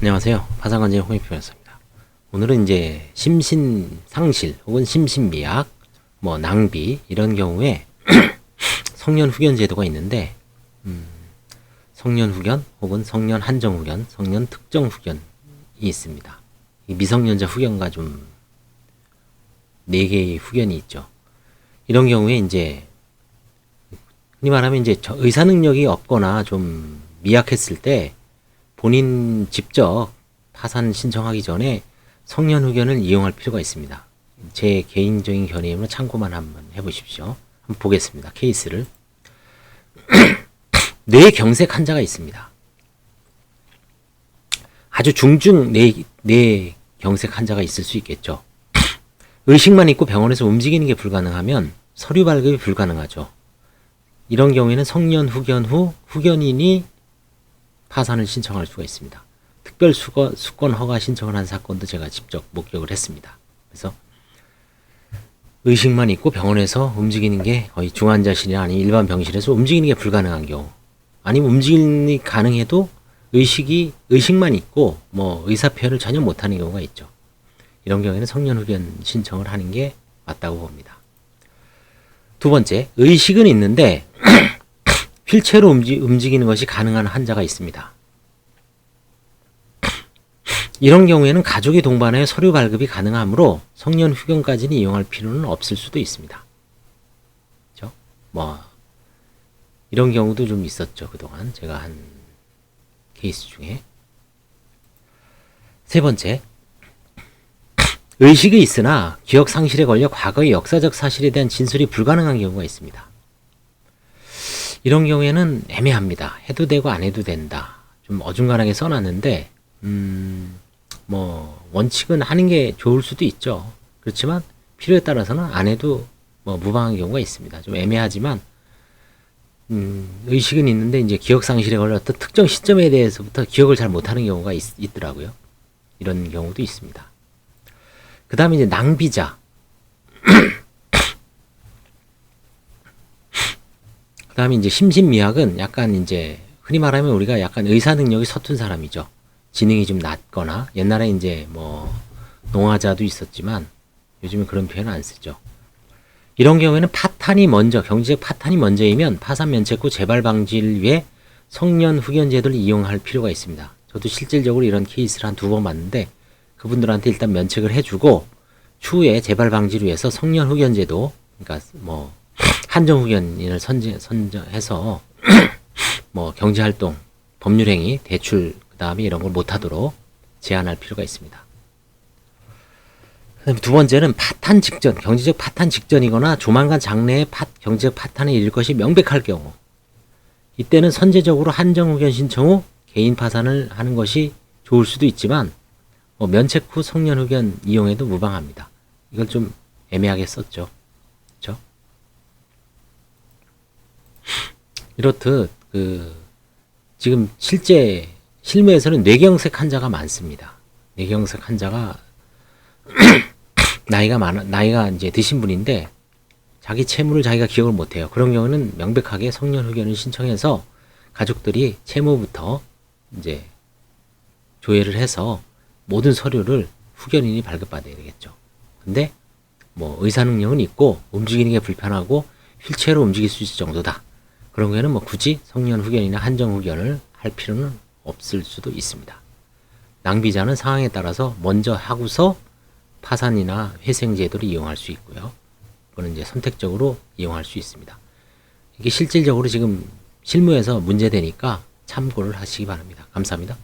안녕하세요. 파산관제 홍익표였습니다. 오늘은 이제 심신상실 혹은 심신미약, 낭비 이런 경우에 성년후견 제도가 있는데 성년후견 혹은 성년한정후견, 성년특정후견이 있습니다. 이 미성년자 후견과 좀 4개의 후견이 있죠. 이런 경우에 이제 흔히 말하면 이제 의사 능력이 없거나 좀 미약했을 때 본인 직접 파산 신청하기 전에 성년 후견을 이용할 필요가 있습니다. 제 개인적인 견해로 참고만 한번 해보십시오. 한번 보겠습니다. 케이스를. 뇌경색 환자가 있습니다. 아주 중증 뇌경색 환자가 있을 수 있겠죠. 의식만 있고 병원에서 움직이는 게 불가능하면 서류 발급이 불가능하죠. 이런 경우에는 성년 후견 후 후견인이 파산을 신청할 수가 있습니다. 특별 수권 허가 신청을 한 사건도 제가 직접 목격을 했습니다. 그래서 의식만 있고 병원에서 움직이는 게 거의 중환자실이나 아니면 일반 병실에서 움직이는 게 불가능한 경우, 아니면 움직임이 가능해도 의식만 있고 의사 표현을 전혀 못하는 경우가 있죠. 이런 경우에는 성년 후견 신청을 하는 게 맞다고 봅니다. 두 번째, 의식은 있는데 휠체어로 움직이는 것이 가능한 환자가 있습니다. 이런 경우에는 가족이 동반하여 서류 발급이 가능하므로 성년 후견까지는 이용할 필요는 없을 수도 있습니다. 그렇죠? 이런 경우도 좀 있었죠. 그동안 제가 한 케이스 중에. 세 번째, 의식이 있으나 기억 상실에 걸려 과거의 역사적 사실에 대한 진술이 불가능한 경우가 있습니다. 이런 경우에는 애매합니다. 해도 되고 안 해도 된다. 좀 어중간하게 써놨는데 원칙은 하는 게 좋을 수도 있죠. 그렇지만 필요에 따라서는 안 해도 무방한 경우가 있습니다. 좀 애매하지만 의식은 있는데 이제 기억 상실에 걸렸던 특정 시점에 대해서부터 기억을 잘 못하는 경우가 있더라고요. 이런 경우도 있습니다. 그 다음에 이제 낭비자. 그 다음에 이제 심신미약은 약간 이제 흔히 말하면 우리가 약간 의사 능력이 서툰 사람이죠. 지능이 좀 낮거나, 옛날에 이제 농화자도 있었지만 요즘은 그런 표현 안 쓰죠. 이런 경우에는 경제적 파탄이 먼저이면 파산 면책 후 재발 방지를 위해 성년 후견 제도를 이용할 필요가 있습니다. 저도 실질적으로 이런 케이스를 한 2번 봤는데 그분들한테 일단 면책을 해주고 추후에 재발 방지를 위해서 성년 후견 제도, 그러니까 한정 후견인을 선정해서 경제활동, 법률행위, 대출, 그 다음에 이런 걸 못하도록 제한할 필요가 있습니다. 그다음에 두 번째는 파탄 직전, 경제적 파탄 직전이거나 조만간 장래에 경제적 파탄에 이를 것이 명백할 경우, 이때는 선제적으로 한정 후견 신청 후 개인 파산을 하는 것이 좋을 수도 있지만 면책 후 성년 후견 이용해도 무방합니다. 이걸 좀 애매하게 썼죠. 그렇죠? 이렇듯 지금 실제 실무에서는 뇌경색 환자가 많습니다. 뇌경색 환자가 나이가 이제 드신 분인데 자기 채무를 자기가 기억을 못해요. 그런 경우는 명백하게 성년 후견을 신청해서 가족들이 채무부터 이제 조회를 해서 모든 서류를 후견인이 발급받아야 되겠죠. 근데 의사 능력은 있고 움직이는 게 불편하고 휠체어로 움직일 수 있을 정도다. 그런 경우에는 굳이 성년 후견이나 한정 후견을 할 필요는 없을 수도 있습니다. 낭비자는 상황에 따라서 먼저 하고서 파산이나 회생 제도를 이용할 수 있고요. 그거는 이제 선택적으로 이용할 수 있습니다. 이게 실질적으로 지금 실무에서 문제되니까 참고를 하시기 바랍니다. 감사합니다.